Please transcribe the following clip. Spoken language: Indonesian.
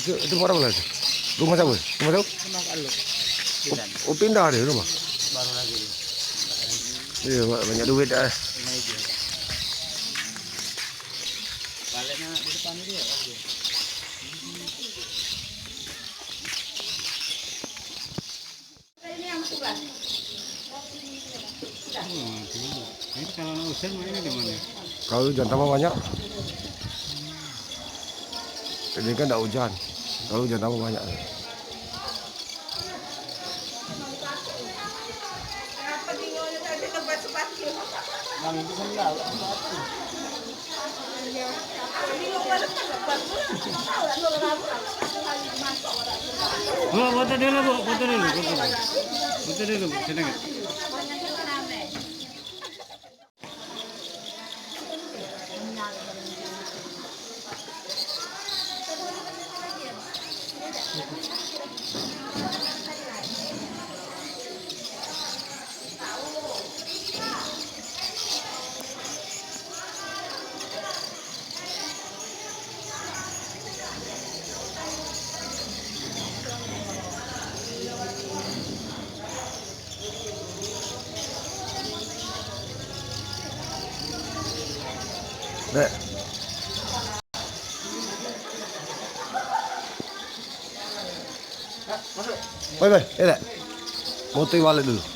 Itu orang mana? Rumah siapa? Rumah siapa? Oh, pindah deh rumah. Baru lagi. Iya, banyak duit dah. Baliknya di depan itu ya. Ini kalau hujan mainnya di mana? Kalau hujan tambah banyak. Ini kan tidak hujan. Kalau hujan tambah banyak. Bu, foto dulu bu, foto dulu, foto dulu, bu, sini nggak? Dek. Masuk. Bye bye, Dek. Motor balik dulu.